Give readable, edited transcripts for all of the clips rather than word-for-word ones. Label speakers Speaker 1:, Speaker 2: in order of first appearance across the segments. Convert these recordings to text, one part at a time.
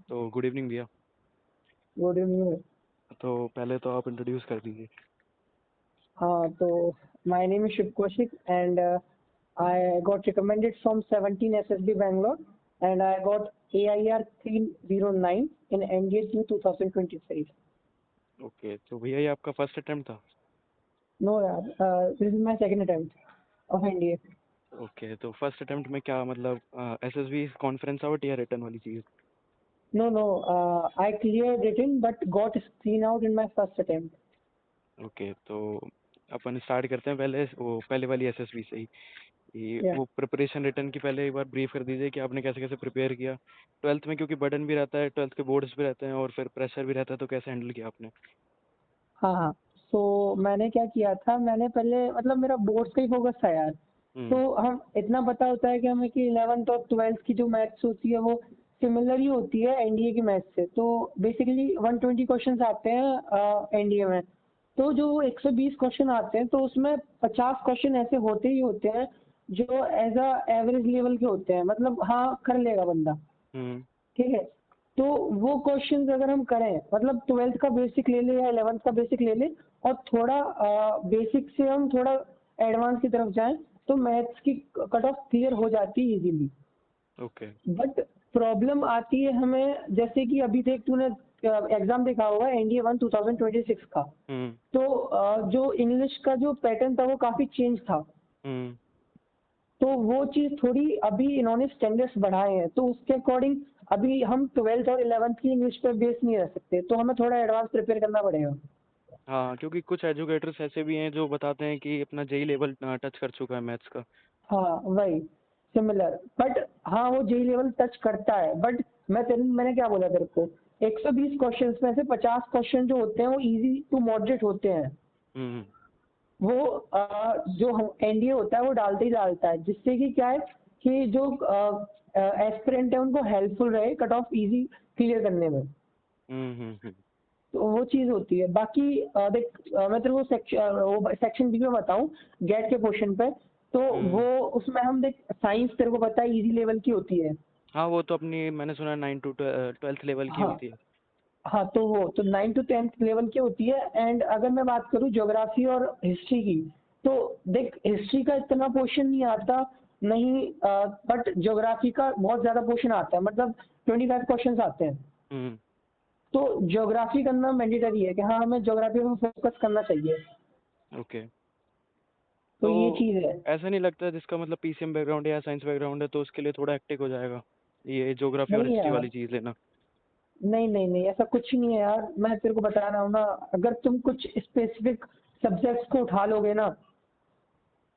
Speaker 1: तो good evening भैया।
Speaker 2: Good evening.
Speaker 1: तो पहले तो आप इंट्रोड्यूस कर दीजिए।
Speaker 2: हाँ, तो my name is Shiv Kaushik and I got recommended from 17 SSB Bangalore and I got AIR 309 in NDA 2023.
Speaker 1: Okay, तो भैया ये आपका फर्स्ट अटेम्प्ट था?
Speaker 2: No, yaar, this is my second attempt of NDA.
Speaker 1: Okay, तो फर्स्ट अटेम्प्ट में क्या मतलब SSB conference out या रिटर्न वाली चीज़?
Speaker 2: No, I cleared written but got screen out in my first attempt.
Speaker 1: Okay, तो अपन start करते हैं पहले वाली एसएसबी से ही।
Speaker 2: Yeah.
Speaker 1: वो प्रिपरेशन रिटर्न की पहले एक बार ब्रीफ कर दीजिए कि आपने कैसे कैसे प्रिपेयर किया। ट्वेल्थ में क्योंकि बर्डन भी रहता है, ट्वेल्थ के बोर्ड्स भी रहते हैं और फिर प्रेशर भी रहता है, तो कैसे हैंडल किया आपने?
Speaker 2: हाँ, तो मैंने क्या किया था, मैंने पहले मतलब मेरा बोर्ड्स का ही फोकस था यार। तो
Speaker 1: हम्म।
Speaker 2: हम इतना पता होता है कि हमें कि 11th और 12th की जो मैथ्स होती है वो सिमिलर ही होती है एनडीए की मैथ्स से। तो बेसिकली 120 क्वेश्चंस आते हैं एनडीए में। तो जो 120 क्वेश्चन आते हैं तो उसमें 50 क्वेश्चन ऐसे होते ही होते हैं जो एज अ एवरेज लेवल के होते हैं, मतलब हाँ कर लेगा बंदा।
Speaker 1: हम्म।
Speaker 2: ठीक है। तो वो क्वेश्चंस अगर हम करें, मतलब 12th का बेसिक ले ले या 11th का बेसिक ले ले और थोड़ा बेसिक से हम थोड़ा एडवांस की तरफ जाएं तो मैथ्स की कट ऑफ क्लियर हो जाती है इजीली।
Speaker 1: ओके।
Speaker 2: बट प्रॉब्लम आती है हमें, जैसे कि अभी देख तूने एग्जाम देखा होगा एनडीए 1 2026 का।
Speaker 1: हम्म।
Speaker 2: तो जो इंग्लिश का जो पैटर्न था वो काफी चेंज था।
Speaker 1: हम्म।
Speaker 2: तो वो चीज थोड़ी अभी इन्होंने स्टैंडर्ड्स बढ़ाए हैं, तो उसके अकॉर्डिंग अभी हम 12th और 11th की इंग्लिश पे बेस नहीं रह सकते, तो हमें थोड़ा एडवांस प्रिपेयर करना पड़ेगा।
Speaker 1: हाँ, क्योंकि कुछ एजुकेटर्स ऐसे भी हैं जो बताते हैं कि अपना जेई लेवल टच कर चुका है मैथ्स का।
Speaker 2: हाँ वही सिमिलर, बट हाँ वो जेई लेवल टच करता है, बट मैंने क्या बोला तेरे को, 120 क्वेश्चंस में से 50 क्वेश्चन जो होते हैं वो इजी टू मॉडरेट होते हैं।
Speaker 1: हम्म।
Speaker 2: वो जो हम एनडीए होता है वो डालते ही डालता है, जिससे कि क्या है कि जो एस्पिरेंट है उनको हेल्पफुल रहे कट ऑफ इजी क्लियर करने में।
Speaker 1: हम्म। हम्म।
Speaker 2: तो वो चीज होती है। बाकी देख मैं तेरे को सेक्शन बी में बताऊं गेट के क्वेश्चन पे। तो
Speaker 1: हम्म।
Speaker 2: वो उसमें हम देख साइंस तेरे को पता है इजी लेवल की होती है।
Speaker 1: हाँ, वो तो अपनी मैंने सुना 9 टू 12th लेवल की
Speaker 2: हाँ
Speaker 1: होती है।
Speaker 2: हाँ, तो वो तो 9 to 10th लेवल की होती है। एंड अगर मैं बात करूँ ज्योग्राफी और हिस्ट्री की, तो देख हिस्ट्री का इतना पोर्शन नहीं आता नहीं, बट ज्योग्राफी का बहुत ज्यादा पोर्शन आता है, मतलब 25 क्वेश्चन आते हैं।
Speaker 1: हम्म।
Speaker 2: तो ज्योग्राफी करना मैंडेटरी है कि हाँ हमें ज्योग्राफी में फोकस करना चाहिए।
Speaker 1: ओके।
Speaker 2: तो
Speaker 1: तो
Speaker 2: ये चीज है।
Speaker 1: ऐसा नहीं लगता जिसका मतलब पीसीएम बैकग्राउंड है या साइंस बैकग्राउंड है तो उसके लिए थोड़ा हेक्टिक हो जाएगा ये ज्योग्राफी और
Speaker 2: नहीं
Speaker 1: हिस्ट्री
Speaker 2: यार,
Speaker 1: वाली चीज़ लेना?
Speaker 2: नहीं ऐसा कुछ नहीं है यार, मैं तेरे को बता रहा हूँ ना। अगर तुम कुछ स्पेसिफिक सब्जेक्ट्स को उठा लोगे ना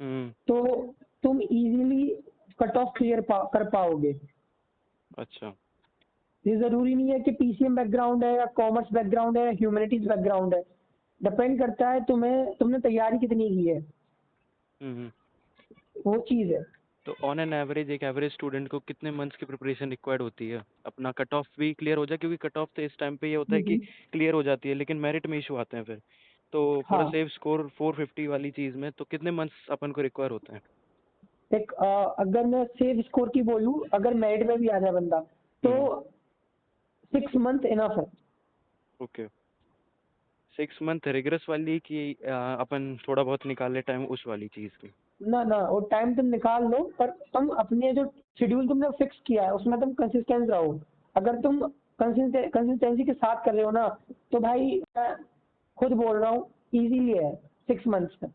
Speaker 1: हम्म।
Speaker 2: तो तुम इजीली कट ऑफ कर पाओगे।
Speaker 1: अच्छा।
Speaker 2: ये जरूरी नहीं है कि पीसीएम बैकग्राउंड है या कॉमर्स बैकग्राउंड है या ह्यूमैनिटीज बैकग्राउंड है। डिपेंड करता है तुमने तैयारी कितनी की है,
Speaker 1: हम्म।
Speaker 2: वो चीज है।
Speaker 1: तो ऑन एन एवरेज एक एवरेज स्टूडेंट को कितने मंथ्स की प्रिपरेशन रिक्वायर्ड होती है अपना कट ऑफ भी क्लियर हो जाए? क्योंकि कट ऑफ तो इस टाइम पे ये होता है कि
Speaker 2: हम्म।
Speaker 1: क्लियर हो जाती है लेकिन मेरिट में इशू आते हैं फिर। तो फॉर अ
Speaker 2: हाँ
Speaker 1: सेफ स्कोर 450 वाली चीज़ में तो कितने मंथ्स अपन को रिक्वायर होते हैं?
Speaker 2: एक अगर मैं सेफ स्कोर की बोलूं, अगर मेरिट में भी आ जाए बंदा तो
Speaker 1: हम्म।
Speaker 2: 6 मंथ इनफ है।
Speaker 1: ओके। 6 मंथ रिग्रेस वाली कि अपन थोड़ा बहुत निकाल ले टाइम उस वाली चीज़ की?
Speaker 2: ना वो टाइम तुम निकाल लो, पर तुम अपने जो शेड्यूल तुमने फिक्स किया है उसमें तुम कंसिस्टेंट रहो। अगर तुम कंसिस्टेंसी के साथ कर रहे हो ना, तो भाई मैं खुद बोल रहा हूँ इजीली है 6 मंथ्स में।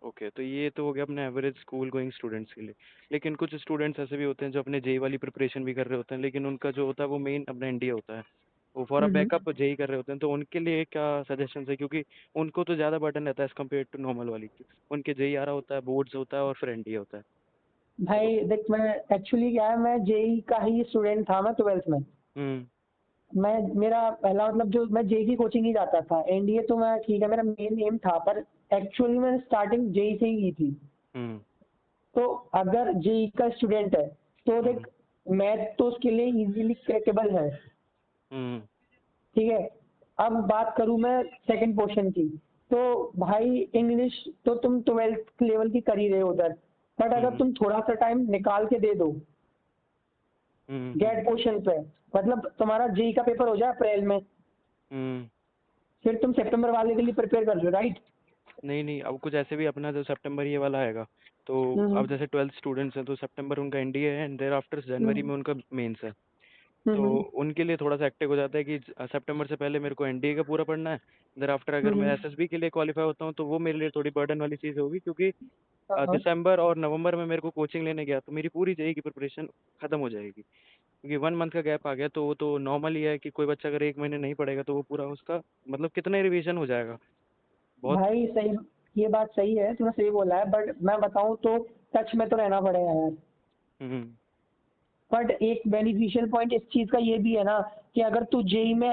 Speaker 1: ओके, तो ये तो हो गया अपने एवरेज स्कूल गोइंग स्टूडेंट्स के लिए। लेकिन कुछ स्टूडेंट्स ऐसे भी होते हैं जो अपने जेई वाली प्रिपरेशन भी कर रहे होते हैं लेकिन उनका जो होता है वो मेन अपना एनडीए होता है, वो for a
Speaker 2: hmm.
Speaker 1: Backup JE कर रहे होते हैं, तो उनके लिए क्या सजेशन है? क्योंकि उनको तो ज़्यादा बर्डन रहता है एज कम्पेयर टू नॉर्मल वाली की। उनके जेई आ रहा होता है, बोर्ड्स होता है और फिर एनडीए होता है। तो
Speaker 2: भाई देख, मैं एक्चुअली क्या है, मैं जेई का ही स्टूडेंट था मैं 12th में।
Speaker 1: हम्म।
Speaker 2: मैं मेरा पहला मतलब जो मैं जेई की कोचिंग ही जाता था, एनडीए तो मैं ठीक है मेरा मेन एम था, पर एक्चुअली मैंने स्टार्टिंग जेई से ही की थी।
Speaker 1: हम्म।
Speaker 2: तो अगर जेई का स्टूडेंट है तो
Speaker 1: हम्म।
Speaker 2: देख मैथ तो उसके लिए इजीली क्रैकेबल है।
Speaker 1: हम्म।
Speaker 2: ठीक है। अब बात करूं मैं सेकंड पोर्शन की, तो भाई इंग्लिश तो तुम 12th लेवल की कर ही रहे हो उधर, बट अगर
Speaker 1: हम्म।
Speaker 2: तुम थोड़ा सा टाइम निकाल के दे दो गेट पोर्शन पे, मतलब तुम्हारा जेई का पेपर हो जाए अप्रैल में,
Speaker 1: हम्म।
Speaker 2: फिर तुम सितंबर वाले के लिए प्रिपेयर कर लो, राइट?
Speaker 1: नहीं नहीं, अब कुछ ऐसे भी अपना जो सितंबर ये वाला आएगा, तो
Speaker 2: हम्म
Speaker 1: अब जैसे 12th स्टूडेंट्स हैं तो सितंबर उनका एनडीए है एंड देयर आफ्टर जनवरी
Speaker 2: हम्म
Speaker 1: में उनका मेंस है। तो
Speaker 2: हम्म
Speaker 1: उनके लिए थोड़ा सा एक्टिव हो जाता है कि सितंबर से पहले मेरे को एनडीए का पूरा पढ़ना है। देयर आफ्टर अगर मैं
Speaker 2: हम्म,
Speaker 1: एसएसबी के लिए क्वालिफाई होता हूँ तो वो मेरे लिए थोड़ी बर्डन वाली चीज़ होगी, क्योंकि
Speaker 2: हाँ हाँ।
Speaker 1: दिसंबर और नवंबर में मेरे को कोचिंग लेने गया तो मेरी पूरी जेई की प्रिपरेशन खत्म हो जाएगी, क्योंकि 1 मंथ का गैप आ गया। तो वो तो नॉर्मल ही है कि कोई बच्चा अगर 1 महीने नहीं पढ़ेगा तो वो पूरा उसका मतलब कितना रिवीजन हो जाएगा, बहुत।
Speaker 2: भाई सही, ये बात सही है, तूने सही बोला है, बट मैं बताऊं तो टच में तो रहना पड़ेगा यार।
Speaker 1: हम्म
Speaker 2: बट एक बेनिफिशियल पॉइंट इस चीज का ये भी है ना कि अगर तू जेई में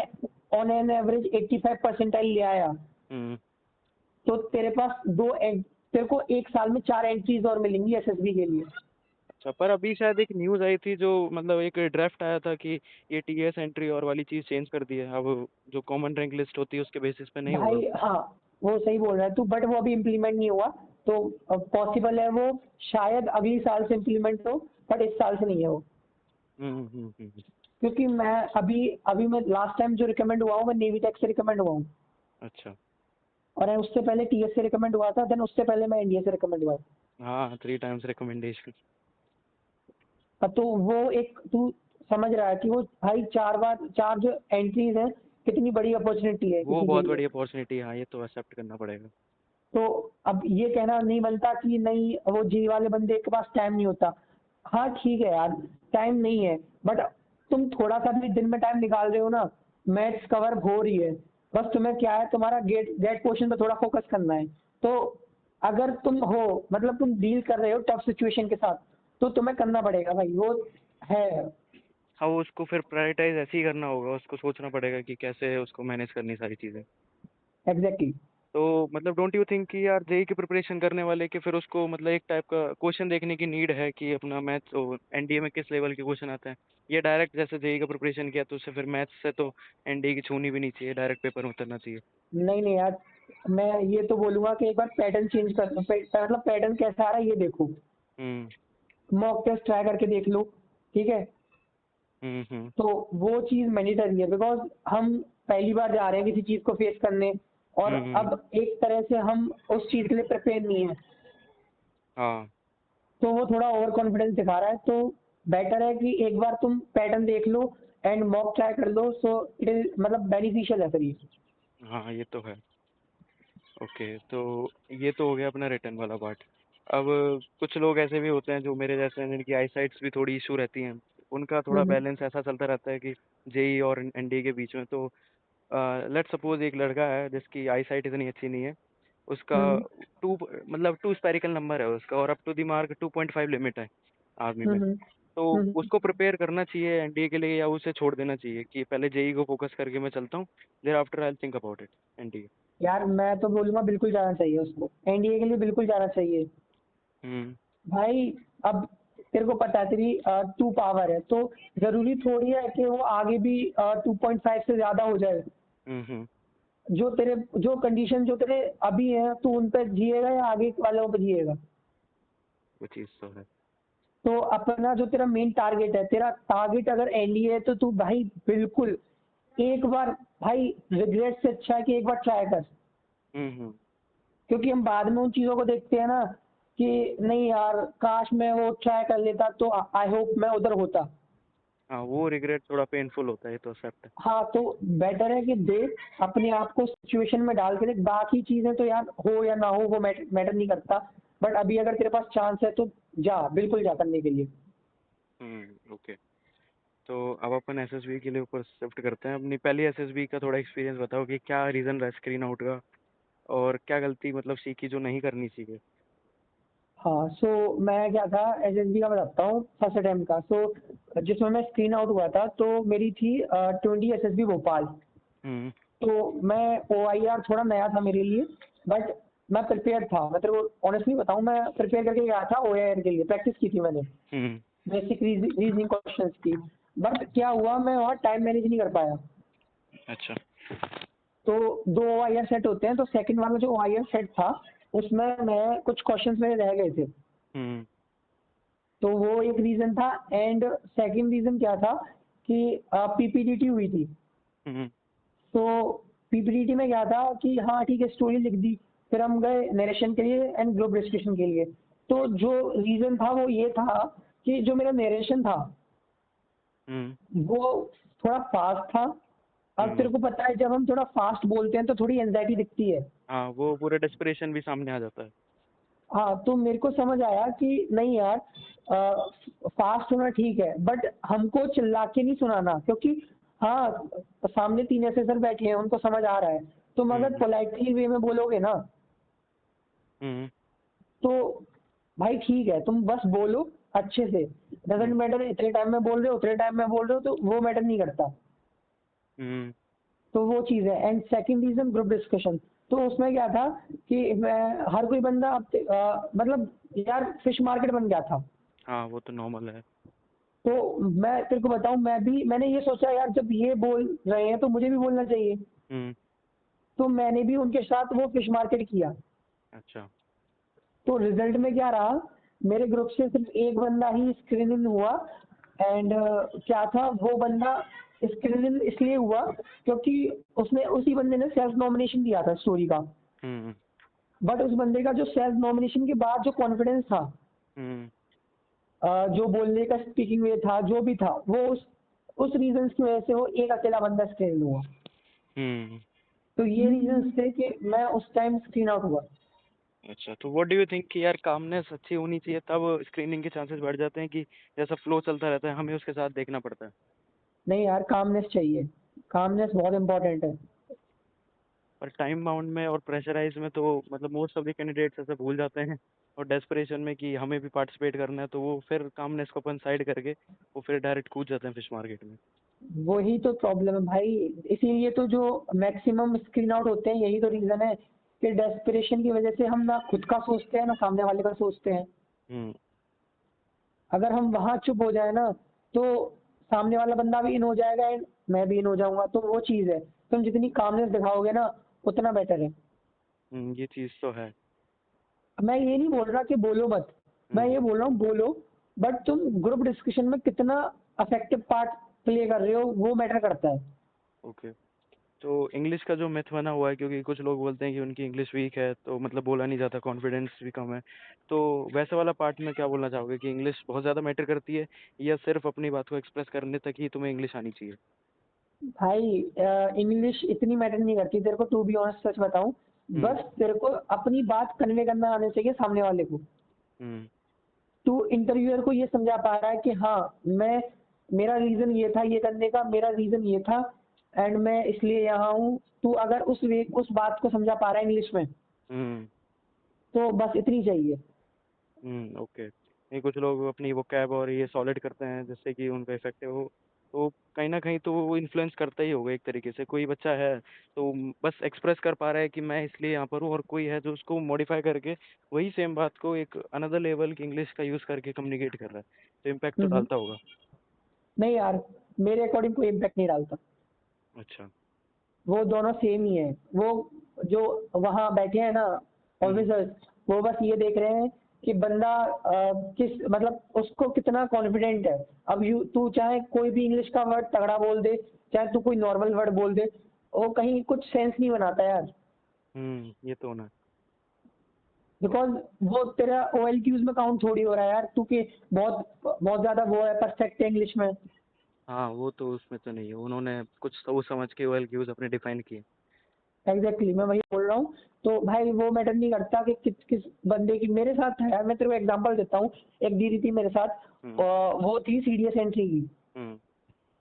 Speaker 2: ऑन एन एवरेज 85 परसेंटाइल ले आया,
Speaker 1: हम्म।
Speaker 2: तो तेरे पास तेरे को एक साल में 4 एंट्रीज और मिलेंगी एसएसबी के लिए।
Speaker 1: अच्छा, पर अभी शायद एक न्यूज़ आई थी जो मतलब एक ड्राफ्ट आया था कि ये टीएस एंट्री और वाली चीज़ चेंज कर दी है, अब जो कॉमन रैंक लिस्ट होती है उसके बेसिस पे नहीं होगा।
Speaker 2: भाई हाँ, वो सही बोल रहा है तू, बट वो अभी इम्प्लीमेंट नहीं हुआ, तो पॉसिबल है वो शायद अगली साल से इम्प्लीमेंट हो, बट इस साल से नहीं है वो।
Speaker 1: हम्म।
Speaker 2: क्योंकि मैं अभी अभी मैं लास्ट टाइम जो रिकमेंड हुआ हूँ, मैं नेवी टेक से रिकमेंड हुआ हूँ,
Speaker 1: अच्छा।
Speaker 2: और मैं उससे पहले टीएस से रिकमेंड हुआ था, देन उससे पहले मैं एनडीए से रिकमेंड हुआ
Speaker 1: हाँ, 3 टाइम्स रिकमेंडेशन।
Speaker 2: था। तो वो एक तू समझ रहा है कि वो भाई 4 बार 4 जो एंट्रीज हैं, कितनी बड़ी अपॉर्चुनिटी है
Speaker 1: वो
Speaker 2: किसी के
Speaker 1: बहुत
Speaker 2: लिए।
Speaker 1: बड़ी अपॉर्चुनिटी है, हाँ ये तो एक्सेप्ट करना पड़ेगा।
Speaker 2: तो अब ये कहना नहीं बनता कि नहीं वो जी वाले बंदे के पास टाइम नहीं होता। हाँ ठीक है यार, टाइम नहीं है, बट तुम थोड़ा सा भी दिन में टाइम निकाल रहे हो ना, मैथ्स कवर हो रही है, बस तुम्हें क्या है, तुम्हारा गेट गेट पोर्शन पे थोड़ा फोकस करना है। तो अगर तुम हो, मतलब तुम डील कर रहे हो टफ सिचुएशन के साथ, तो तुम्हें करना पड़ेगा भाई, वो है।
Speaker 1: हाँ, वो उसको फिर प्रायोरिटाइज ऐसे ही करना होगा, उसको सोचना पड़ेगा कि कैसे उसको मैनेज करनी सारी चीज़ें।
Speaker 2: एग्जैक्टली।
Speaker 1: तो मतलब डोंट यू थिंक कि यार जेई की प्रिपरेशन करने वाले के फिर उसको मतलब एक टाइप का क्वेश्चन देखने की नीड है कि अपना मैथ्स और एनडीए में किस लेवल के क्वेश्चन आते हैं, ये डायरेक्ट जैसे जेई का प्रिपरेशन किया तो उससे फिर मैथ्स से तो एनडीए की छूनी भी नहीं चाहिए, डायरेक्ट पेपर में उतरना चाहिए।
Speaker 2: नहीं नहीं यार, मैं ये तो बोलूंगा कि एक बार पैटर्न चेंज कर, मतलब पैटर्न कैसा आ रहा है ये देखो,
Speaker 1: हम्म
Speaker 2: मॉक टेस्ट ट्राई करके देख लो, ठीक है?
Speaker 1: हम्म।
Speaker 2: तो वो चीज़ मैंडेटरी है, बिकॉज हम पहली बार जा रहे हैं किसी चीज़ को फेस करने, और
Speaker 1: हम्म।
Speaker 2: अब एक तरह से हम उस चीज़ के लिए प्रिपेयर नहीं है,
Speaker 1: हाँ,
Speaker 2: तो वो थोड़ा ओवर कॉन्फिडेंस दिखा रहा है। तो बेटर है कि एक बार तुम पैटर्न देख लो एंड मॉक ट्राई कर लो, सो इट इज मतलब बेनिफिशियल है फिर ये।
Speaker 1: हाँ ये तो है। ओके, तो ये तो हो गया अपना रिटर्न वाला पार्ट। अब कुछ लोग ऐसे भी होते हैं जो मेरे जैसे हैं जिनकी आई साइट्स भी थोड़ी इशू रहती हैं, उनका थोड़ा
Speaker 2: हम्म
Speaker 1: बैलेंस ऐसा चलता रहता है कि जेई और एनडीए के बीच में। तो लेट्स सपोज एक लड़का है जिसकी आई साइट इतनी अच्छी नहीं है, उसका
Speaker 2: हम्म
Speaker 1: टू मतलब टू स्पेरिकल नंबर है उसका और up to the mark 2.5 limit है आर्मी में।
Speaker 2: हम्म
Speaker 1: तो
Speaker 2: हम्म।
Speaker 1: उसको प्रिपेयर करना चाहिए एनडीए के लिए या उसे छोड़ देना चाहिए कि पहले जेई को फोकस करके मैं चलता हूँ, thereafter I think about it NDA.
Speaker 2: यार मैं तो बोलूंगा बिल्कुल जाना चाहिए उसको, एनडीए के लिए बिल्कुल जाना चाहिए।
Speaker 1: हम्म
Speaker 2: भाई अब तेरे को पता है तेरी 2 पावर है, तो जरूरी थोड़ी है कि वो आगे भी 2.5 से ज्यादा हो जाए।
Speaker 1: हम्म।
Speaker 2: जो तेरे जो कंडीशन जो तेरे अभी है, तू उन पे जिएगा या आगे वालों पे जिएगा?
Speaker 1: वो चीज़ तो है।
Speaker 2: तो अपना जो तेरा मेन टारगेट है, तेरा टारगेट अगर एनडीए है, तो तू भाई बिल्कुल एक बार, भाई रिग्रेट से अच्छा है कि एक बार ट्राई कर।
Speaker 1: हम्म।
Speaker 2: क्योंकि हम बाद में उन चीजों को देखते हैं ना कि नहीं यार, काश मैं वो ट्राई कर लेता, तो आई होप मैं उधर होता।
Speaker 1: हाँ, वो रिग्रेट थोड़ा पेनफुल होता है, ये तो एक्सेप्ट है।
Speaker 2: हाँ, तो बेटर है कि देख, अपने आप को सिचुएशन में डाल के देख, बाकी चीजें तो यार हो या ना हो वो मैटर नहीं करता, बट अभी अगर तेरे पास चांस है तो जा, बिल्कुल जा करने के लिए।
Speaker 1: ओके। तो अब अपन एसएसबी के लिए ऊपर शिफ्ट करते हैं। अपनी पहली एसएसबी का थोड़ा एक्सपीरियंस बताओ कि क्या रीज़न रहा स्क्रीन आउट का, और क्या गलती मतलब सीखी जो नहीं करनी चाहिए।
Speaker 2: हाँ, सो मैं क्या था, एसएसबी का बताता हूँ फर्स्ट अटेम्प्ट का। सो जिसमें मैं स्क्रीन आउट हुआ था, तो मेरी थी 20 एसएसबी भोपाल।
Speaker 1: हम्म
Speaker 2: तो मैं ओआईआर थोड़ा नया था मेरे लिए, बट मैं प्रिपेयर था, मैं तेरे को ऑनेस्टली बताऊँ, मैं प्रिपेयर करके गया था ओआईआर के लिए, प्रैक्टिस की थी मैंने
Speaker 1: हम्म।
Speaker 2: बेसिक रीजनिंग क्वेश्चंस की। बट क्या हुआ, मैं वहाँ टाइम मैनेज नहीं कर पाया।
Speaker 1: अच्छा।
Speaker 2: तो 2 ओआईआर सेट होते हैं, तो सेकंड वाला जो ओआईआर सेट था, उसमें मैं कुछ क्वेश्चंस मेरे रह गए थे।
Speaker 1: हम्म
Speaker 2: तो वो एक रीजन था। एंड सेकंड रीजन क्या था कि पीपीटीटी हुई थी।
Speaker 1: हम्म।
Speaker 2: तो पीपीटीटी में क्या था कि हाँ ठीक है, स्टोरी लिख दी, फिर हम गए नरेशन के लिए एंड ग्रुप डिस्कशन के लिए। तो जो रीजन था वो ये था कि जो मेरा नरेशन था
Speaker 1: हम्म।
Speaker 2: वो थोड़ा फास्ट था। अब तेरे
Speaker 1: हम्म।
Speaker 2: को पता है, जब हम थोड़ा फास्ट बोलते हैं तो थोड़ी एंजाइटी दिखती है।
Speaker 1: हाँ, वो पूरा डेस्परेशन भी सामने आ जाता है।
Speaker 2: हाँ, तो मेरे को समझ आया कि नहीं यार, फास्ट होना ठीक है बट हमको चिल्ला के नहीं सुनाना, क्योंकि हाँ सामने 3 असेसर बैठे हैं, उनको समझ आ रहा है। तुम अगर
Speaker 1: हम्म।
Speaker 2: पोलाइटली वे में बोलोगे ना
Speaker 1: हम्म।
Speaker 2: तो भाई ठीक है, तुम बस बोलो अच्छे से। Doesn't
Speaker 1: hmm.
Speaker 2: मैटर इतने टाइम में बोल रहे हो, उतने टाइम में बोल रहे हो, तो वो मैटर नहीं करता।
Speaker 1: हम्म।
Speaker 2: तो वो चीज़ है। And second reason group discussion. तो उसमें क्या था कि हर कोई बंदा मतलब यार फिश मार्केट बन गया था।
Speaker 1: हाँ, वो तो नॉर्मल है।
Speaker 2: तो मैं तेरे को बताऊं, मैंने ये सोचा यार, जब ये बोल रहे हैं तो मुझे भी बोलना चाहिए।
Speaker 1: हम्म।
Speaker 2: तो मैंने भी उनके साथ वो फिश मार्केट किया।
Speaker 1: अच्छा।
Speaker 2: तो रिजल्ट में क्या रहा, मेरे ग्रुप से सिर्फ एक बंदा ही स्क्रीन इन हुआ। एंड क्या था, वो बंदा स्क्रीन इन इसलिए हुआ क्योंकि उसने उसी बंदे ने सेल्फ नॉमिनेशन दिया था स्टोरी का।
Speaker 1: हम्म।
Speaker 2: बट उस बंदे का जो सेल्फ नॉमिनेशन के बाद जो कॉन्फिडेंस था,
Speaker 1: हम्म।
Speaker 2: जो बोलने का स्पीकिंग वे था, जो भी था, वो उस रीजंस की वजह से वो एक अकेला बंदा स्क्रीन हुआ।
Speaker 1: हम्म।
Speaker 2: तो ये रीजंस थे कि मैं उस टाइम स्क्रीन आउट हुआ।
Speaker 1: अच्छा, तो व्हाट डू यू थिंक कि यार कामनेस अच्छी होनी चाहिए तब स्क्रीनिंग के चांसेस बढ़ जाते हैं, कि जैसा फ्लो चलता रहता है हमें उसके साथ देखना पड़ता है?
Speaker 2: नहीं यार, कामनेस चाहिए, कामनेस बहुत इंपॉर्टेंट है।
Speaker 1: और टाइम बाउंड में और प्रेशराइज में तो मतलब मोस्ट ऑफ द कैंडिडेट्स ऐसे भूल जाते हैं, और डेस्परेशन में कि हमें भी पार्टिसिपेट करना है, तो वो फिर कामनेस को अपन साइड करके वो फिर डायरेक्ट कूद जाते हैं फिश मार्केट में।
Speaker 2: वही तो प्रॉब्लम है भाई। इसीलिए तो जो मैक्सिमम स्क्रीन आउट होते हैं, यही तो रीजन है कि डेस्परेशन की वजह से हम ना खुद का सोचते हैं ना सामने वाले का सोचते हैं।
Speaker 1: हम्म।
Speaker 2: अगर हम वहां चुप हो जाए ना, तो सामने वाला बंदा भी इन हो जाएगा एंड मैं भी इन हो जाऊंगा। तो वो चीज है, तुम जितनी कामनेस दिखाओगे ना उतना बेटर है।
Speaker 1: ये चीज़ तो है।
Speaker 2: मैं ये नहीं बोल रहा कि बोलो मत, मैं
Speaker 1: हम्म।
Speaker 2: ये बोल रहा हूँ बोलो, बट तुम ग्रुप डिस्कशन में कितना अफेक्टिव पार्ट प्ले कर रहे हो वो मैटर करता है।
Speaker 1: ओके। तो इंग्लिश का जो मिथ बना हुआ है, क्योंकि कुछ लोग बोलते हैं कि उनकी इंग्लिश वीक है तो मतलब बोला नहीं जाता, कॉन्फिडेंस भी कम है, तो वैसे वाला पार्ट में क्या बोलना चाहोगे कि इंग्लिश बहुत ज़्यादा मैटर करती है, या सिर्फ अपनी बात को एक्सप्रेस करने तक ही तुम्हें इंग्लिश आनी चाहिए?
Speaker 2: भाई इंग्लिश इतनी मैटर नहीं करती तेरे को, टू बी ऑनेस्ट सच बताऊं,
Speaker 1: हम्म।
Speaker 2: बस तेरे को अपनी बात कन्वे करना आने चाहिए सामने वाले को।
Speaker 1: हम्म।
Speaker 2: तू इंटरव्यूअर को ये समझा पा रहा है कि हाँ, मैं मेरा रीजन ये था ये करने का, मेरा रीजन ये था एंड मैं इसलिए यहाँ हूँ। तू अगर उस बात को समझा पा रहा है इंग्लिश में,
Speaker 1: हम्म।
Speaker 2: तो बस इतनी चाहिए।
Speaker 1: ओके। नहीं, कुछ लोग अपनी वो कैब और ये सॉलिड करते हैं जिससे कि उन पे इफेक्टिव हो, तो कहीं ना कहीं तो वो इन्फ्लुएंस करता ही होगा एक तरीके से। कोई बच्चा है तो बस एक्सप्रेस कर पा रहा है कि मैं इसलिए यहाँ पर हूँ, और कोई है जो उसको मॉडिफाई करके वही सेम बात को एक अनदर लेवल की इंग्लिश का यूज़ करके कम्युनिकेट कर रहा है, तो इम्पैक्ट तो
Speaker 2: हम्म।
Speaker 1: डालता होगा।
Speaker 2: नहीं यार, मेरे अकॉर्डिंग कोई इम्पैक्ट नहीं डालता।
Speaker 1: अच्छा।
Speaker 2: वो दोनों सेम ही है। वो जो वहाँ बैठे हैं ना
Speaker 1: हम्म।
Speaker 2: ऑफिसर्स, वो बस ये देख रहे हैं कि बंदा किस मतलब उसको कितना कॉन्फिडेंट है। अब तू चाहे कोई भी इंग्लिश का वर्ड तगड़ा बोल दे, चाहे तू कोई नॉर्मल वर्ड बोल दे, वो कहीं कुछ सेंस नहीं बनाता यार।
Speaker 1: ये तो होना।
Speaker 2: बिकॉज वो तेरा OLQs में काउंट थोड़ी हो रहा है यार, तू के बहुत बहुत ज्यादा वो है, परफेक्ट है इंग्लिश में।
Speaker 1: हाँ, वो तो उसमें तो नहीं है, उन्होंने कुछ सोच समझ के वेल यूज अपने डिफाइन किए।
Speaker 2: एग्जैक्टली मैं वही बोल रहा हूँ। तो भाई वो मैटर नहीं करता कि किस किस बंदे की। मेरे साथ है यार, मैं तेरे को एग्जांपल देता हूँ। एक दीदी थी मेरे साथ,
Speaker 1: हम्म।
Speaker 2: वो थी सीडीएस एंट्री की।
Speaker 1: हम्म।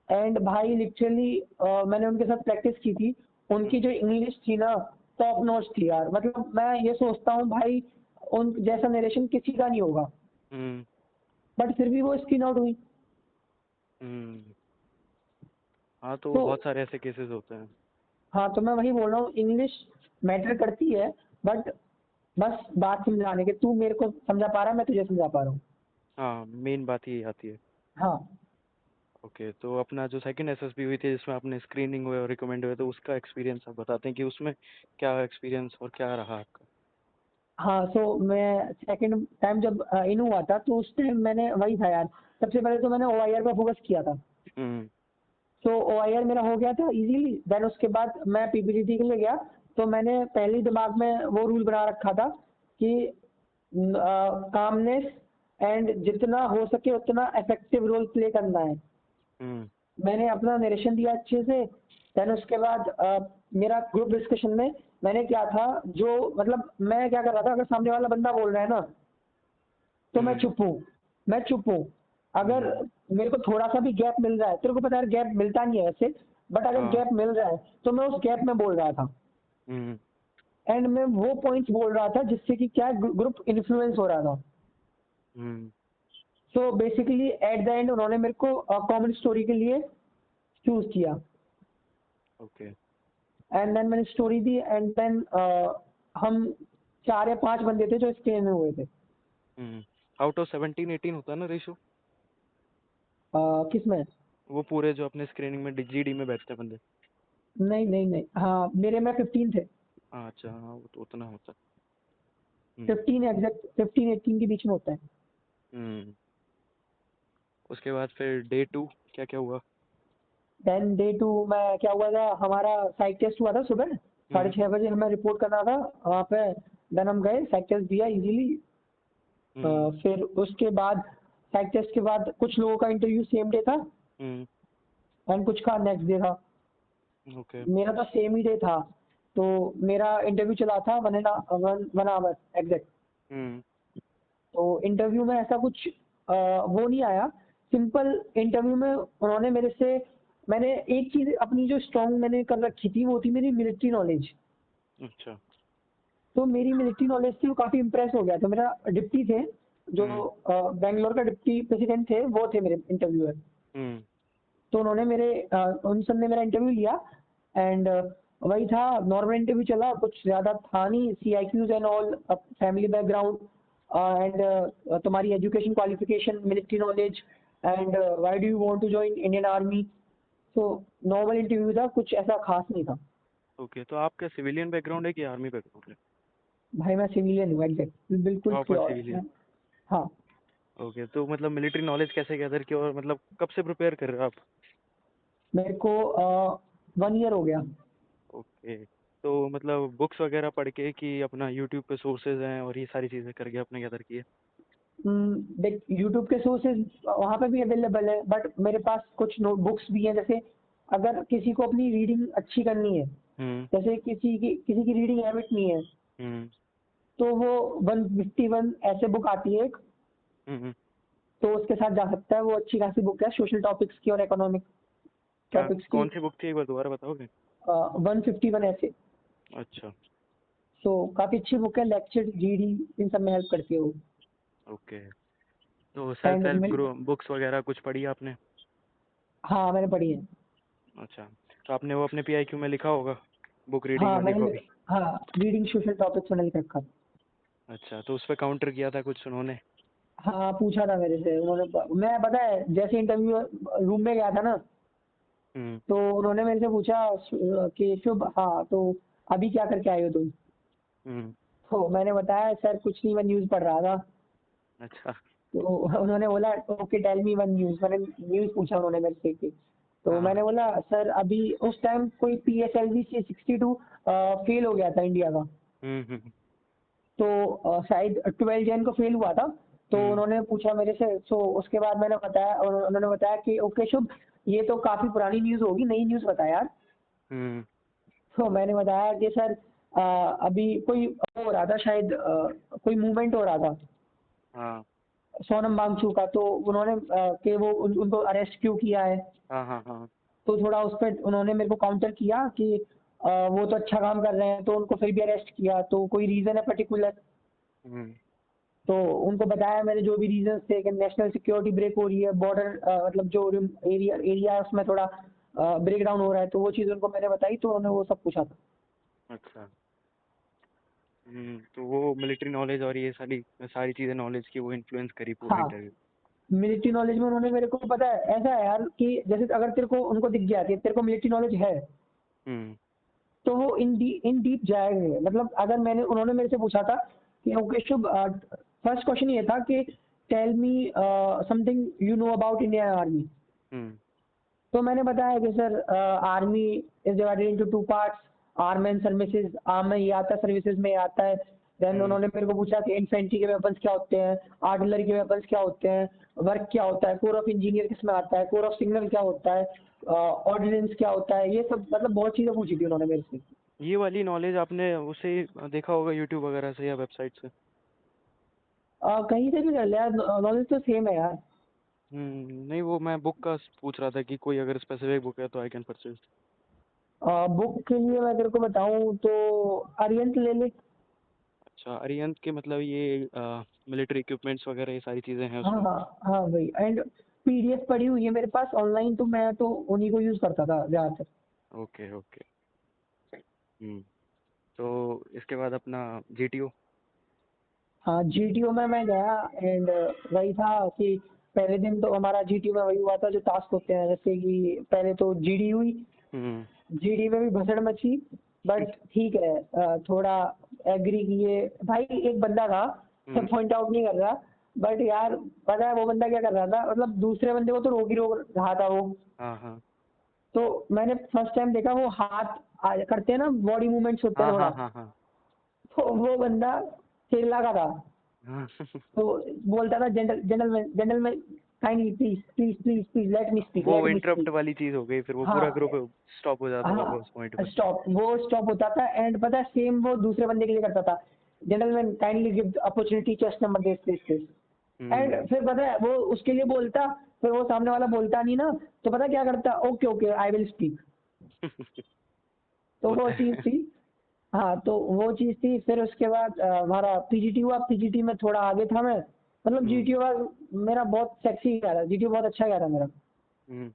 Speaker 2: एंड भाई लिटरली मैंने उनके साथ प्रैक्टिस की थी। उनकी
Speaker 1: हम्म।
Speaker 2: जो इंग्लिश थी ना, टॉप नॉच थी यार। मतलब मैं ये सोचता हूँ भाई, उन जैसा नरेशन किसी का नहीं होगा।
Speaker 1: हम्म।
Speaker 2: बट फिर भी वो स्क्रीन आउट हुई।
Speaker 1: हम्म। हाँ, तो
Speaker 2: तो
Speaker 1: बहुत सारे ऐसे केसेस होते हैं।
Speaker 2: हाँ, तो मैं वही बोल रहा हूँ, इंग्लिश मैटर करती है बट बस बात समझाने के, तू मेरे को समझा पा रहा है, मैं तुझे समझा पा रहा हूँ।
Speaker 1: हाँ, मेन बात ही आती है।
Speaker 2: हाँ।
Speaker 1: ओके, तो अपना जो सेकंड एसएसबी हुई थी जिसमें आपने स्क्रीनिंग हुए और रिकमेंड हुए, तो उसका एक्सपीरियंस आप बताते हैं कि उसमें क्या एक्सपीरियंस और क्या रहा आपका?
Speaker 2: हाँ, सो मैं सेकंड टाइम जब इन हुआ था तो उस टाइम मैंने वही था यार, सबसे पहले तो मैंने ओआईआर पे फोकस किया था।
Speaker 1: हम्म।
Speaker 2: तो ओआईआर मेरा हो गया था इजीली, देन उसके बाद मैं पीपीटीटी के लिए गया। तो मैंने पहले ही दिमाग में वो रूल बना रखा था कि कामनेस एंड जितना हो सके उतना इफेक्टिव रोल प्ले करना है।
Speaker 1: हम्म।
Speaker 2: मैंने अपना नरेशन दिया अच्छे से। देन उसके बाद मेरा ग्रुप डिस्कशन में मैंने क्या था, जो मतलब मैं क्या कर रहा था, अगर सामने वाला बंदा बोल रहा है ना तो मैं
Speaker 1: हम्म।
Speaker 2: चुप हूँ, मैं चुप हूँ। अगर
Speaker 1: हम्म।
Speaker 2: मेरे को थोड़ा सा भी गैप मिल रहा है, तेरे को पता है गैप मिलता नहीं है ऐसे, बट अगर
Speaker 1: हाँ।
Speaker 2: गैप मिल रहा है तो मैं उस गैप में बोल रहा था।
Speaker 1: हम्म।
Speaker 2: एंड मैं वो पॉइंट्स बोल रहा था जिससे कि क्या ग्रुप इन्फ्लुएंस हो रहा था।
Speaker 1: Hmm.
Speaker 2: So basically at the end उन्होंने मेरे को कॉमन स्टोरी के लिए चूज किया।
Speaker 1: ओके।
Speaker 2: एंड देन मैंने स्टोरी दी एंड देन हम 4 या 5 बंदे थे जो स्क्रीन में हुए थे।
Speaker 1: हम्म। आउट ऑफ 17-18 होता है ना रेशो?
Speaker 2: किसमें?
Speaker 1: वो पूरे जो अपने स्क्रीनिंग में जीडी में बैठते हैं बंदे।
Speaker 2: नहीं नहीं नहीं, हाँ मेरे में 15 थे।
Speaker 1: हाँ, अच्छा, हाँ, वो तो उतना होता है। हम्म।
Speaker 2: 15 एग्जैक्ट, 15-18 के बीच में होता है।
Speaker 1: हम्म। उसके बाद फिर डे 2 क्या क्या हुआ?
Speaker 2: देन डे 2 में क्या हुआ था, हमारा साइक टेस्ट हुआ था सुबह साढ़े
Speaker 1: हम्म।
Speaker 2: छः बजे हमें रिपोर्ट करना था वहाँ पे। देन हम गए, साइक टेस्ट दिया इजीली।
Speaker 1: हम्म।
Speaker 2: फिर उसके बाद साइक टेस्ट के बाद कुछ लोगों का इंटरव्यू सेम डे था
Speaker 1: हम्म।
Speaker 2: एंड कुछ का नेक्स्ट डे था।
Speaker 1: ओके।
Speaker 2: मेरा तो सेम ही डे था। तो मेरा इंटरव्यू चला था 1 आवर एग्जैक्ट।
Speaker 1: हम्म।
Speaker 2: तो इंटरव्यू में ऐसा कुछ वो नहीं आया। सिंपल इंटरव्यू में उन्होंने मेरे से, मैंने एक चीज अपनी जो स्ट्रांग मैंने कर रखी थी वो थी मेरी मिलिट्री नॉलेज।
Speaker 1: अच्छा।
Speaker 2: तो मेरी मिलिट्री नॉलेज से वो काफी इम्प्रेस हो गया। तो मेरा डिप्टी थे जो
Speaker 1: हम्म।
Speaker 2: बैंगलोर का डिप्टी प्रेसिडेंट थे, वो थे मेरे इंटरव्यूअर।
Speaker 1: हम्म।
Speaker 2: तो उन्होंने उन सब ने मेरा इंटरव्यू लिया एंड वही था, नॉर्मल इंटरव्यू चला, कुछ ज्यादा था नहीं, CIQs and all, family background and तुम्हारी education qualification, military knowledge and why do you want to join Indian Army. तो नॉर्मल इंटरव्यू था, कुछ ऐसा खास नहीं था।
Speaker 1: ओके, तो आपका सिविलियन बैकग्राउंड है कि आर्मी बैकग्राउंड है?
Speaker 2: भाई मैं सिविलियन हूँ एग्जैक्ट, बिल्कुल
Speaker 1: प्रॉपर
Speaker 2: प्योर।
Speaker 1: सिविलियन।
Speaker 2: हाँ।
Speaker 1: ओके, तो मतलब मिलिट्री नॉलेज कैसे गैदर की और मतलब कब से प्रिपेयर कर रहे हो आप?
Speaker 2: मेरे को 1 ईयर हो गया।
Speaker 1: ओके, तो मतलब बुक्स वगैरह पढ़ के कि अपना यूट्यूब पे सोर्सेज हैं और ये सारी चीज़ें करके आपने गैदर किए?
Speaker 2: देख यूट्यूब के सोर्सेज वहाँ पे भी अवेलेबल है, बट मेरे पास कुछ नोटबुक्स भी हैं। जैसे अगर किसी को अपनी रीडिंग अच्छी करनी है,
Speaker 1: हम्म।
Speaker 2: जैसे किसी की रीडिंग हैबिट नहीं है,
Speaker 1: हम्म।
Speaker 2: तो वो 151 ऐसे बुक आती है एक,
Speaker 1: हम्म।
Speaker 2: तो उसके साथ जा सकता है। वो अच्छी खासी बुक है सोशल टॉपिक्स की और इकोनॉमिक
Speaker 1: क्या
Speaker 2: टॉपिक्स की।
Speaker 1: कौन सी बुक थी, एक बार दोबारा बताओगे?
Speaker 2: 151 ऐसे।
Speaker 1: अच्छा।
Speaker 2: तो काफी अच्छी बुक है, लेक्चर जीडी इन सब में हेल्प करती है वो।
Speaker 1: ओके, तो self help
Speaker 2: and
Speaker 1: group books वगैरह कुछ पढ़ी आपने?
Speaker 2: हाँ मैंने पढ़ी है।
Speaker 1: अच्छा, तो आपने वो अपने पीआईक्यू में लिखा होगा, बुक रीडिंग
Speaker 2: हाँ
Speaker 1: वाली
Speaker 2: मैंने,
Speaker 1: हॉबी?
Speaker 2: हाँ रीडिंग सोशल टॉपिक्स मैंने लिख रखा।
Speaker 1: अच्छा, तो उस पर काउंटर किया था कुछ उन्होंने?
Speaker 2: हाँ पूछा था मेरे से उन्होंने। मैं पता है जैसे इंटरव्यू रूम में गया था ना,
Speaker 1: हम्म।
Speaker 2: तो उन्होंने मेरे से पूछा कि शुभ, हाँ तो अभी क्या करके आए हो तुम।
Speaker 1: हम्म।
Speaker 2: तो मैंने बताया सर कुछ नहीं, मैं न्यूज़ पढ़ रहा था।
Speaker 1: अच्छा।
Speaker 2: तो उन्होंने बोला okay tell me one news. मैंने न्यूज़ पूछा उन्होंने मेरे से कि, तो
Speaker 1: हाँ।
Speaker 2: मैंने बोला सर अभी उस टाइम कोई PSLV से 62 फेल हो गया था इंडिया का।
Speaker 1: हम्म। हम्म।
Speaker 2: तो शायद 12 जन को फेल हुआ था। तो
Speaker 1: हम्म।
Speaker 2: उन्होंने पूछा मेरे से, सो उसके बाद मैंने बताया और उन्होंने बताया कि ओके शुभ, ये तो काफी पुरानी न्यूज़ होगी, नई न्यूज़ बता यार।
Speaker 1: हम्म।
Speaker 2: तो मैंने बताया कि सर अभी कोई हो रहा था शायद, कोई मूवमेंट हो रहा था
Speaker 1: हाँ।
Speaker 2: सोनम वांगचू का। तो उन्होंने कि वो उनको अरेस्ट क्यों किया है।
Speaker 1: हाँ। हाँ। हाँ।
Speaker 2: तो थोड़ा उस पर उन्होंने मेरे को काउंटर किया कि वो तो अच्छा काम कर रहे हैं तो उनको फिर भी अरेस्ट किया, तो कोई रीजन है पर्टिकुलर।
Speaker 1: हम्म।
Speaker 2: तो उनको बताया मैंने जो भी रीजंस थे कि नेशनल सिक्योरिटी ब्रेक हो रही है, बॉर्डर मतलब जो एरिया एरिया है उसमें थोड़ा ब्रेक डाउन हो रहा है, तो वो चीज़ उनको मैंने बताई। तो उन्होंने वो सब पूछा था।
Speaker 1: अच्छा। तो वो मिलिट्री नॉलेज और ये सारी सारी चीज़ें नॉलेज की वो इन्फ्लुएंस करी पूरा
Speaker 2: हाँ
Speaker 1: इंटरव्यू?
Speaker 2: मिलिट्री नॉलेज में उन्होंने मेरे को, पता है ऐसा है यार कि जैसे अगर तेरे को उनको दिख गया कि तेरे को मिलिट्री नॉलेज है,
Speaker 1: हम्म।
Speaker 2: तो वो इन डीप जाएंगे। मतलब अगर मैंने, उन्होंने मेरे से पूछा था कि ओके शुभ, फर्स्ट क्वेश्चन ये था कि tell me something you know about Indian Army.
Speaker 1: Hmm.
Speaker 2: तो मैंने बताया कि sir army is divided into two parts, arm and services, arm में ये आता है, सर्विसेज में ये आता है। Then
Speaker 1: hmm.
Speaker 2: उन्होंने मेरे को पूछा कि इन्फेंट्री के वेपन्स क्या होते हैं, आर्टिलरी के वेपन्स क्या होते हैं, वर्क क्या होता है, कोर ऑफ इंजीनियर किस में आता है, कोर ऑफ सिग्नल क्या होता है, ऑर्डिनेंस क्या होता है, ये सब मतलब बहुत चीजें पूछी थी उन्होंने मेरे से।
Speaker 1: ये वाली नॉलेज आपने उसे देखा होगा यूट्यूब वगैरह से या वेबसाइट से?
Speaker 2: कहीं से भी कर लिया, नॉलेज तो सेम है यार।
Speaker 1: नहीं, वो मैं बुक का पूछ रहा था कि कोई अगर स्पेसिफिक बुक है तो आई कैन परचेज।
Speaker 2: बुक के लिए मैं तेरे को बताऊं तो अरिहंत ले ले।
Speaker 1: अच्छा, अरिहंत के मतलब ये मिलिट्री इक्विपमेंट्स वगैरह ये सारी चीज़ें हैं
Speaker 2: हाँ
Speaker 1: उसमें?
Speaker 2: हाँ हाँ भाई, एंड पीडीएफ पड़ी हुई है मेरे पास ऑनलाइन, तो मैं तो उन्हीं को यूज करता था ज्यादातर।
Speaker 1: Okay okay. हम्म। तो इसके बाद अपना जीटीओ।
Speaker 2: हाँ जीटीओ में मैं गया, एंड वही था कि पहले दिन तो हमारा जीटीओ में वही हुआ था जो टास्क होते हैं, जैसे कि पहले तो जीडी हुई।
Speaker 1: हम्म।
Speaker 2: जीडी में भी भसड़ मची, बट ठीक है, थोड़ा एग्री किए भाई। एक बंदा था, मैं
Speaker 1: हम्म।
Speaker 2: पॉइंट आउट नहीं कर रहा, बट यार पता है वो बंदा क्या कर रहा था, मतलब दूसरे बंदे को तो रोक ही रोक रहा था वो।
Speaker 1: हाँ हाँ
Speaker 2: तो मैंने फर्स्ट टाइम देखा वो हाथ करते हैं ना, बॉडी मूवमेंट्स होता है
Speaker 1: हाँ
Speaker 2: थोड़ा,
Speaker 1: हाँ हाँ हाँ
Speaker 2: तो वो बंदा केरला का था।
Speaker 1: हाँ।
Speaker 2: तो बोलता था gentleman gentleman, kindly please please please please let me speak,
Speaker 1: वो
Speaker 2: लेट मी
Speaker 1: इंटरप्ट
Speaker 2: स्पीक।
Speaker 1: वाली चीज़ हो गई, फिर वो पूरा
Speaker 2: हाँ
Speaker 1: ग्रुप स्टॉप हो जाता था उस पॉइंट
Speaker 2: हाँ,
Speaker 1: पे।
Speaker 2: स्टॉप, वो स्टॉप होता था। एंड पता है सेम वो दूसरे बंदे के लिए करता था, gentleman kindly give opportunity chest number this this this. And
Speaker 1: hmm.
Speaker 2: फिर पता है वो उसके लिए बोलता, फिर वो सामने वाला बोलता नहीं ना, तो पता क्या करता, okay okay I will speak. तो वो
Speaker 1: होता
Speaker 2: चीज
Speaker 1: है।
Speaker 2: थी। हाँ तो वो चीज थी। फिर उसके बाद हमारा पीजीटी हुआ, पीजीटी में थोड़ा आगे था मैं, मतलब
Speaker 1: हम्म।
Speaker 2: जीटीओ मेरा बहुत सेक्सी गया था, जीटीओ बहुत अच्छा गया था मेरा।
Speaker 1: हम्म।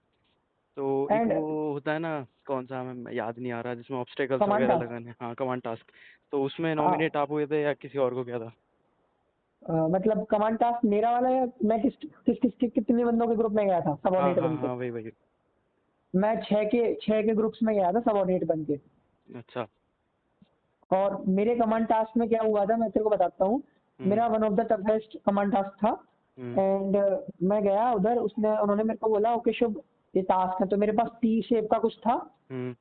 Speaker 1: तो एक
Speaker 2: एंड
Speaker 1: वो होता है ना, कौन सा हमें याद नहीं आ रहा, जिसमें ऑब्स्टेकल्स
Speaker 2: कमांड
Speaker 1: वगैरह
Speaker 2: टास्क,
Speaker 1: लगाने, हाँ कमांड टास्क। तो उसमें नॉमिनेट आप हुए थे या किसी और को किया था?
Speaker 2: मतलब कमांड टास्क मेरा वाला है, मैं कितने बंदों के ग्रुप में गया था
Speaker 1: हाँ
Speaker 2: सबऑर्डिनेट
Speaker 1: हाँ
Speaker 2: बन के।
Speaker 1: हाँ, वही वही।
Speaker 2: मैं छह के ग्रुप्स में गया था सबऑर्डिनेट बन के।
Speaker 1: अच्छा।
Speaker 2: और मेरे कमांड टास्क में क्या हुआ था मैं तेरे को बताता हूँ।
Speaker 1: हम्म।
Speaker 2: मेरा one of the toughest command task था।
Speaker 1: हम्म।
Speaker 2: एंड मैं गया उधर, उसने उन्होंने मेरे को बोला ओके शुभ ये टास्क है, तो मेरे पास टी शेप का कुछ था
Speaker 1: हम्म।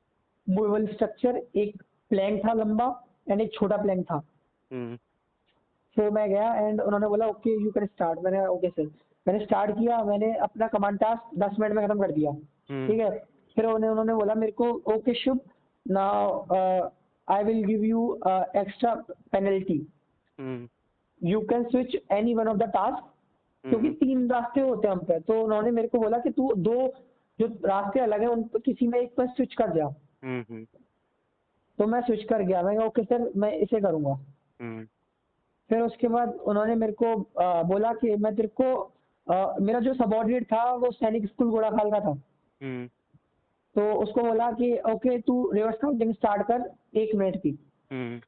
Speaker 2: मूवेबल स्ट्रक्चर, एक प्लैंक था लंबा एंड एक छोटा प्लैंक था।
Speaker 1: हम्म।
Speaker 2: फिर मैं गया एंड उन्होंने बोला ओके यू कैन स्टार्ट, मैंने ओके सर। मैंने स्टार्ट किया, मैंने अपना कमांड टास्क 10 मिनट में खत्म कर दिया।
Speaker 1: हम्म।
Speaker 2: ठीक है। फिर उन्होंने बोला मेरे को okay Shubh, now I will give you extra penalty,
Speaker 1: hmm.
Speaker 2: You can switch any one of the task. क्योंकि
Speaker 1: हम्म।
Speaker 2: 3 रास्ते होते हैं हम पे, तो उन्होंने मेरे को बोला कि तू दो जो रास्ते अलग हैं उन पर किसी में एक पर स्विच कर जा।
Speaker 1: हम्म।
Speaker 2: तो मैं स्विच कर गया, मैं ओके सर मैं इसे करूंगा।
Speaker 1: हम्म।
Speaker 2: फिर उसके बाद उन्होंने मेरे को बोला कि मैं तेरे को मेरा जो सबॉर्डिनेट था वो सैनिक स्कूल घोड़ाखाल का था।
Speaker 1: हम्म।
Speaker 2: तो उसको बोला कि ओके तू रिवर्स काउंटिंग स्टार्ट कर 1 मिनट की,
Speaker 1: हम्म।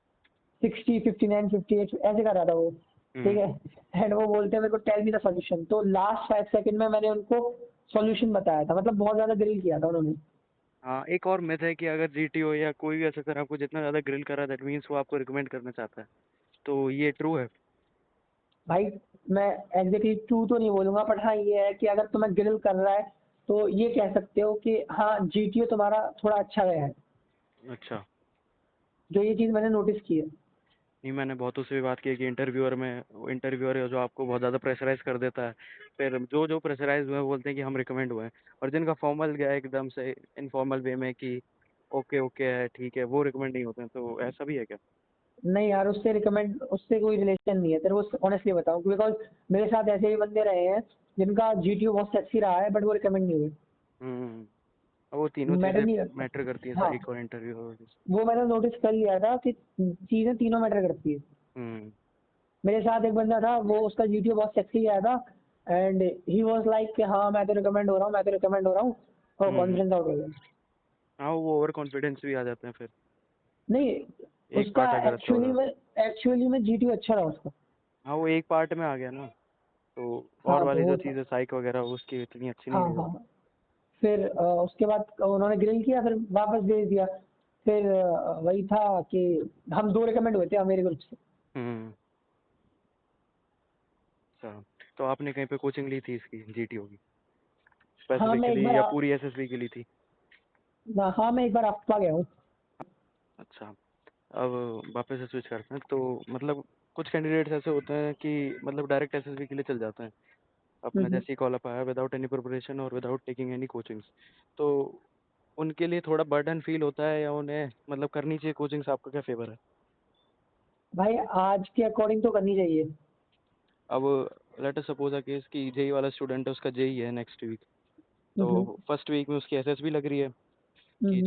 Speaker 2: 60, 59, 58 ऐसे कर रहा था वो। ठीक
Speaker 1: हम्म।
Speaker 2: है। एंड वो बोलते हैं मेरे को टेल मी द सॉल्यूशन, तो लास्ट 5 सेकंड में मैंने उनको सॉल्यूशन बताया था, मतलब बहुत ज्यादा ग्रिल किया था उन्होंने।
Speaker 1: हाँ, एक और मिथ है कि अगर जीटीओ या कोई भी अफसर आपको जितना ज़्यादा ग्रिल कर रहा है, दैट मीन्स वो आपको रिकमेंड करना चाहता है। तो ये ट्रू है?
Speaker 2: भाई मैं एग्जैक्टली ट्रू तो नहीं बोलूंगा, बट हाँ ये है कि अगर तुम्हें ग्रिल कर रहा है तो ये कह सकते हो कि हाँ जीटीओ तुम्हारा थोड़ा अच्छा गया है।
Speaker 1: अच्छा।
Speaker 2: जो ये चीज मैंने नोटिस की है।
Speaker 1: नहीं, मैंने बहुतों से भी बात की है कि इंटरव्यूअर है जो आपको बहुत ज़्यादा प्रेशराइज कर देता है। फिर जो जो प्रेशराइज हुए हैं वो बोलते हैं कि हम रिकमेंड हुए हैं। और जिनका फॉर्मल गया है एकदम से इनफॉर्मल वे में कि ओके ओके है ठीक है, वो रिकमेंड नहीं होते हैं। तो ऐसा भी है क्या?
Speaker 2: नहीं यार, उससे रिकमेंड उससे कोई रिलेशन नहीं है तेरे को ऑनेस्टली बताऊं, बिकॉज मेरे साथ ऐसे भी बंदे रहे हैं जिनका जीटीओ बहुत सेक्सी रहा है बट वो रिकमेंड नहीं हुए।
Speaker 1: हम्म। अब वो तीनों
Speaker 2: मैटर
Speaker 1: चीज़ें
Speaker 2: नहीं करता।
Speaker 1: मैटर करती हैं,
Speaker 2: हाँ
Speaker 1: साइक और इंटरव्यू।
Speaker 2: वो मैंने नोटिस कर लिया था कि चीजें तीनों मैटर करती है।
Speaker 1: हम्म।
Speaker 2: मेरे साथ एक बंदा था, वो उसका जीटीओ बहुत सेक्सी गया था, एंड ही वाज लाइक कि हाँ मैं तो रिकमेंड हो रहा हूँ, मैं तो रिकमेंड हो रहा हूँ, और
Speaker 1: हम्म।
Speaker 2: कॉन्फिडेंस आउट हो गया।
Speaker 1: हाँ, वो ओवर कॉन्फिडेंस भी आ जाते हैं फिर।
Speaker 2: नहीं,
Speaker 1: एक
Speaker 2: उसका
Speaker 1: पार्ट अगर अच्छा हो रहा।
Speaker 2: एक्चुअली में जीटीओ अच्छा रहा उसका।
Speaker 1: हाँ, वो एक पार्ट में आ गया ना। तो और
Speaker 2: हाँ तो
Speaker 1: वाली
Speaker 2: वो
Speaker 1: जो
Speaker 2: था।
Speaker 1: चीज़ है साइक वगैरह उसकी इतनी अच्छी नहीं
Speaker 2: हाँ
Speaker 1: रही
Speaker 2: हाँ
Speaker 1: होगी।
Speaker 2: हाँ। फिर उसके बाद उन्होंने ग्रिल किया, फिर वापस भेज दिया। फिर वही था कि हम 2 रिकमेंड हुए थे मेरे ग्रुप से।
Speaker 1: हम्म। अच्छा, तो आपने कहीं पे कोचिंग ली थी इसकी जीटीओ की
Speaker 2: हाँ मैं एक
Speaker 1: स्पेसिफिकली
Speaker 2: बार
Speaker 1: या पूरी एसएसबी की ली थी?
Speaker 2: हाँ मैं एक बार अफ्पा गया हूँ।
Speaker 1: अच्छा, अब वापस से स्विच करते हैं तो मतलब कुछ कैंडिडेट्स ऐसे होते हैं कि मतलब डायरेक्ट एसएसबी के लिए चल जाते हैं अपना
Speaker 2: हम्म।
Speaker 1: जैसे ही कॉल अप आया विदाउट एनी प्रिपरेशन और विदाउट टेकिंग एनी कोचिंग्स। तो उनके लिए थोड़ा बर्डन फील होता है या उन्हें मतलब करनी चाहिए कोचिंग्स? आपका क्या फेवर है?
Speaker 2: भाई आज के अकॉर्डिंग तो करनी चाहिए।
Speaker 1: अब let us suppose a case कि जेई वाला स्टूडेंट है, उसका जेई है नेक्स्ट वीक। तो
Speaker 2: हम्म।
Speaker 1: फर्स्ट वीक में उसकी एसएसबी लग रही है कि
Speaker 2: हम्म।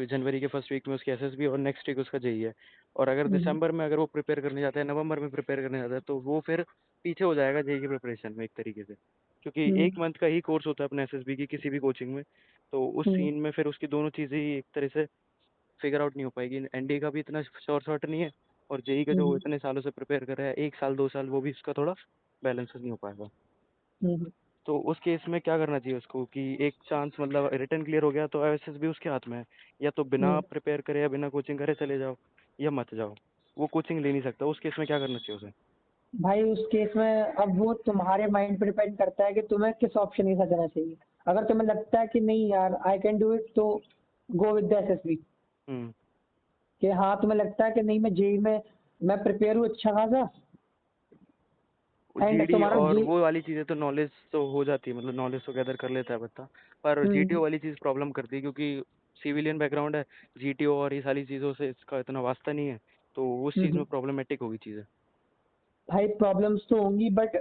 Speaker 1: जनवरी के फर्स्ट वीक में उसकी एसएसबी और नेक्स्ट वीक उसका जेई है। और अगर
Speaker 2: हम्म।
Speaker 1: दिसंबर में अगर वो प्रिपेयर करने जाता है, नवंबर में प्रिपेयर करने जाता है, तो वो फिर पीछे हो जाएगा जेई की प्रिपरेशन में एक तरीके से, क्योंकि
Speaker 2: हम्म।
Speaker 1: एक मंथ का ही कोर्स होता है अपने एसएसबी की किसी भी कोचिंग में। तो उस
Speaker 2: हम्म।
Speaker 1: सीन में फिर उसकी दोनों चीज़ें ही एक तरह से फिगर आउट नहीं हो पाएगी। एनडीए का भी इतना शॉर्ट नहीं है और जेई का जो
Speaker 2: हम्म।
Speaker 1: इतने सालों से प्रिपेयर कर रहा है, एक साल 2 साल, वो भी उसका थोड़ा बैलेंस नहीं हो पाएगा।
Speaker 2: हम्म।
Speaker 1: तो उस केस में क्या करना चाहिए उसको कि एक चांस मतलब रिटर्न क्लियर हो गया तो एसएसबी उसके हाथ में है, या तो बिना
Speaker 2: हम्म।
Speaker 1: प्रिपेयर करे या बिना कोचिंग करे चले जाओ या मत जाओ। वो कोचिंग ले नहीं सकता, उस केस में क्या करना चाहिए उसे?
Speaker 2: भाई उस केस में अब वो तुम्हारे माइंड पे डिपेंड करता है कि तुम्हें किस ऑप्शन के साथ जाना चाहिए। अगर तुम्हें लगता है कि नहीं यार आई कैन डू इट, तो गो विद द एसएसबी।
Speaker 1: हम्म।
Speaker 2: कि हाँ तुम्हें लगता है कि नहीं मैं जेई में मैं प्रिपेयर हूँ अच्छा खासा, एंड
Speaker 1: जीडी
Speaker 2: तुम्हारा
Speaker 1: और
Speaker 2: जे
Speaker 1: वो वाली चीज़ें तो नॉलेज तो हो जाती है, मतलब नॉलेज तो गैदर कर लेता है बच्चा। पर जीटीओ
Speaker 2: हम्म।
Speaker 1: वाली चीज़ प्रॉब्लम करती है क्योंकि सिविलियन बैकग्राउंड है। जीटीओ और ये सारी चीज़ों से इसका इतना वास्ता नहीं है, तो उस चीज़ में प्रॉब्लमेटिक होगी चीज़ें।
Speaker 2: भाई प्रॉब्लम्स तो होंगी, बट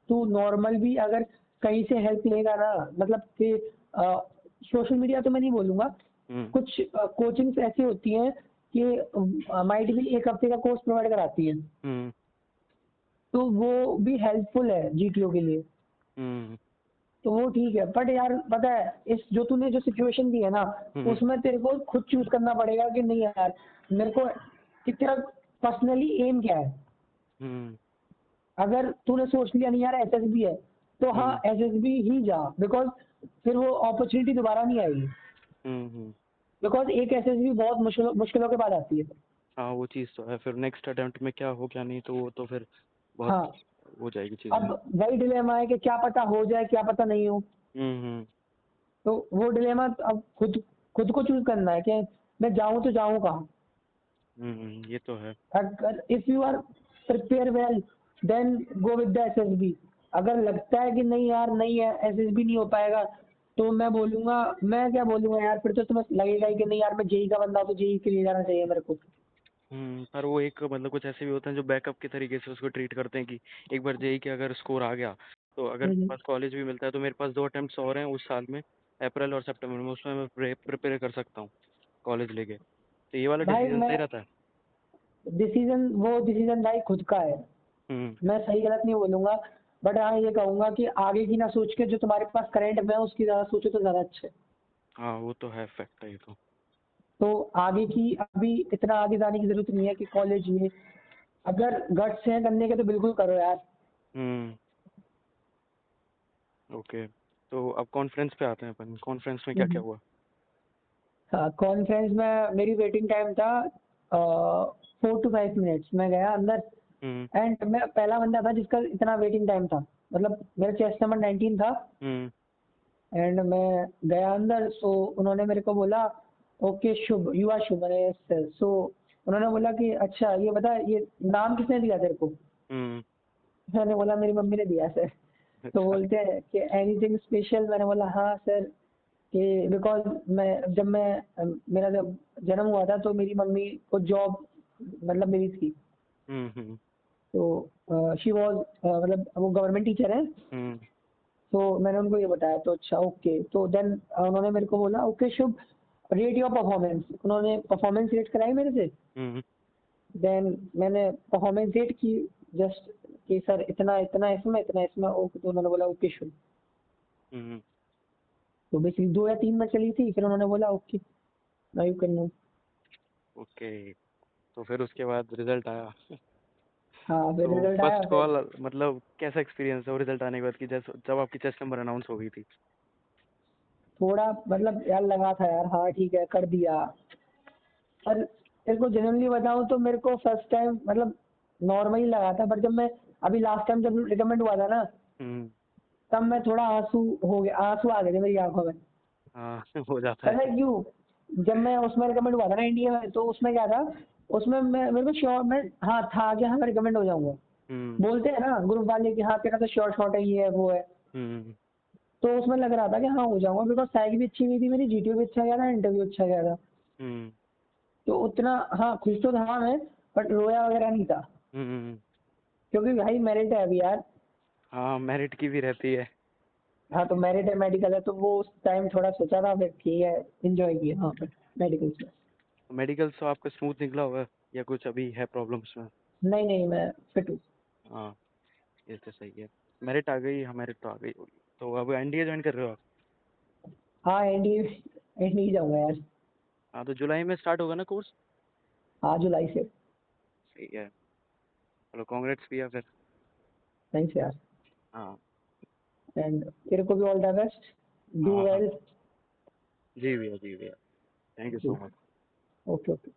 Speaker 2: तू नॉर्मल भी अगर कहीं से हेल्प लेगा ना, मतलब कि सोशल मीडिया तो मैं नहीं बोलूंगा,
Speaker 1: हम्म।
Speaker 2: कुछ कोचिंग्स ऐसी होती हैं कि माइट भी एक हफ्ते का कोर्स प्रोवाइड कराती हैं,
Speaker 1: हम्म।
Speaker 2: तो वो भी हेल्पफुल है जीटीओ के लिए।
Speaker 1: हम्म।
Speaker 2: तो वो ठीक है, बट यार पता है इस जो तूने जो सिचुएशन दी है ना,
Speaker 1: हम्म।
Speaker 2: उसमें तेरे को खुद चूज करना पड़ेगा कि नहीं यार मेरे को, कि तेरा पर्सनली एम क्या है।
Speaker 1: हम्म।
Speaker 2: अगर तूने सोच लिया नहीं यार एसएसबी है, तो हाँ
Speaker 1: हम्म।
Speaker 2: एसएसबी ही जा, बिकॉज फिर वो अपॉर्चुनिटी दोबारा नहीं आएगी।
Speaker 1: हम्म।
Speaker 2: बिकॉज एक एसएसबी बहुत मुश्किलों के बाद आती है।
Speaker 1: हाँ, वो चीज़ तो है, फिर नेक्स्ट अटेम्प्ट में क्या हो क्या नहीं, तो वो तो फिर बहुत
Speaker 2: हाँ,
Speaker 1: हो जाएगी चीज़ें।
Speaker 2: अब वही डिलेमा है कि क्या पता हो जाए क्या पता नहीं हो।
Speaker 1: हम्म।
Speaker 2: तो वो डिलेमा अब खुद खुद को चूज करना है कि मैं जाऊं तो जाऊं कहाँ।
Speaker 1: ये तो है।
Speaker 2: अगर if you are prepare well, then go with the SSB. अगर लगता है कि नहीं यार नहीं है एसएसबी नहीं हो पाएगा, तो मैं बोलूंगा, मैं क्या बोलूंगा यार, फिर तो तुम्हें लगेगा ही कि नहीं यार मैं जेई का बंदा हूं, तो जेई के लिए जाना चाहिए मेरे को।
Speaker 1: पर वो एक मतलब कुछ ऐसे भी होते हैं जो बैकअप के तरीके से उसको ट्रीट करते हैं कि एक बार जेई के अगर स्कोर आ गया, तो अगर मेरे
Speaker 2: हम्म।
Speaker 1: पास कॉलेज भी मिलता है तो मेरे पास 2 अटेम्प्ट्स और हैं उस साल में, अप्रैल और सितंबर में, उसमें मैं प्रिपेयर कर सकता हूँ कॉलेज लेके। तो ये वाला
Speaker 2: भाई
Speaker 1: डिसीजन
Speaker 2: मैं
Speaker 1: सही रहता है।
Speaker 2: डिसीजन भाई खुद का है।
Speaker 1: हम्म।
Speaker 2: मैं सही गलत नहीं बोलूंगा, बट हाँ ये कहूंगा कि आगे की ना सोच के जो तुम्हारे पास करंट में है उसकी ज्यादा सोचो तो ज्यादा अच्छा है।
Speaker 1: हाँ, वो तो है, फैक्ट है ये तो।
Speaker 2: तो आगे की अभी इतना आगे जाने की जरूरत नहीं है कि कॉलेज ये, अगर गट्स हैं करने के तो बिल्कुल करो यार।
Speaker 1: हम्म। ओके, तो अब कॉन्फ्रेंस पे आते हैं अपन। कॉन्फ्रेंस में क्या क्या
Speaker 2: हम्म।
Speaker 1: हुआ?
Speaker 2: हाँ कॉन्फ्रेंस में मेरी वेटिंग टाइम था 4 to 5 मिनट्स। मैं गया अंदर,
Speaker 1: हम्म।
Speaker 2: एंड मैं पहला बंदा था जिसका इतना वेटिंग टाइम था, मतलब मेरा चेस्ट नंबर 19 था।
Speaker 1: हम्म।
Speaker 2: एंड मैं गया अंदर, सो उन्होंने मेरे को बोला ओके शुभ, यू आर शुभ, मैंने यस सर। सो उन्होंने बोला कि अच्छा ये बता ये नाम किसने दिया तेरे को।
Speaker 1: हम्म।
Speaker 2: मैंने बोला मेरी मम्मी ने दिया सर। तो
Speaker 1: अच्छा।
Speaker 2: बोलते हैं कि एनीथिंग स्पेशल, मैंने बोला हाँ सर, कि बिकॉज मेरा जब जन्म हुआ था तो मेरी मम्मी को जॉब मतलब मिली थी।
Speaker 1: हम्म।
Speaker 2: तो शी वॉज मतलब वो गवर्नमेंट टीचर है।
Speaker 1: हम्म।
Speaker 2: तो मैंने उनको ये बताया, तो अच्छा ओके, तो देन उन्होंने मेरे को बोला okay Shubh, rate your performance. उन्होंने परफॉर्मेंस रेट कराई मेरे से।
Speaker 1: हम्म।
Speaker 2: देन मैंने परफॉर्मेंस रेट की, जस्ट कि सर इतना इतना इसमें इतना इसमें ओके, तो उन्होंने बोला ओके शुभ।
Speaker 1: हम्म।
Speaker 2: तो बेसिकली 2 या 3 में चली थी, फिर उन्होंने बोला okay now you can move.
Speaker 1: Okay, तो फिर उसके बाद रिजल्ट आया।
Speaker 2: हाँ फिर
Speaker 1: तो
Speaker 2: रिजल्ट आया
Speaker 1: फर्स्ट
Speaker 2: फिर।
Speaker 1: कॉल मतलब कैसा एक्सपीरियंस है रिजल्ट आने के बाद, कि जैसे जब आपकी चेस्ट नंबर अनाउंस हो गई थी?
Speaker 2: थोड़ा मतलब यार लगा था यार, हाँ ठीक है कर दिया। पर तेरे को जेन्युइनली बताऊं तो मेरे को फर्स्ट टाइम मतलब नॉर्मल ही लगा था, पर जब मैं अभी लास्ट टाइम जब रिकमेंड हुआ था ना, तब मैं थोड़ा आंसू आ गए थे मेरी आंखों में।
Speaker 1: हाँ हो जाता
Speaker 2: पता
Speaker 1: है।
Speaker 2: है क्यों? जब मैं उसमें रिकमेंड हुआ था ना इंडिया में, तो उसमें क्या था, उसमें मैं मेरे को श्योर मैं हाँ था कि हाँ मैं रिकमेंड हो जाऊंगा। बोलते हैं ना ग्रुप वाले कि हाँ तेरा तो श्योर शॉट है, ये है वो है।
Speaker 1: हम्म
Speaker 2: तो उसमें लग रहा था कि हाँ हो जाऊंगा, बिकॉज सैग भी अच्छी गई थी मेरी, जीटीओ भी अच्छा गया था, इंटरव्यू अच्छा गया था।
Speaker 1: हम्म
Speaker 2: तो उतना हाँ खुश तो था मैं, बट रोया वगैरह नहीं था,
Speaker 1: हम्म
Speaker 2: क्योंकि भाई मेरिट है अभी यार।
Speaker 1: हाँ मेरिट की भी रहती है।
Speaker 2: हाँ तो मेरिट है, मेडिकल है, तो वो उस टाइम थोड़ा सोचा था, फिर ठीक है एंजॉय किया हाँ पर मेडिकल से।
Speaker 1: मेडिकल तो आपका स्मूथ निकला होगा या कुछ अभी है प्रॉब्लम उसमें?
Speaker 2: नहीं नहीं, मैं फिट हूँ।
Speaker 1: हाँ ये तो सही है। मेरिट आ गई, हाँ मेरिट तो आ गई होगी। तो अब एनडीए ज्वाइन कर रहे हो आप?
Speaker 2: हाँ एनडीए, एनडीए जाऊंगा यार।
Speaker 1: हाँ तो जुलाई में स्टार्ट होगा ना कोर्स?
Speaker 2: हाँ जुलाई से।
Speaker 1: सही है। चलो कांग्रेट्स भैया फिर।
Speaker 2: थैंक्स यार।
Speaker 1: हाँ
Speaker 2: एंड तेरे को भी ऑल द बेस्ट, डू
Speaker 1: हाँ हाँ।
Speaker 2: वेल।
Speaker 1: जी भैया, जी भैया। Thank you so much.
Speaker 2: Okay okay.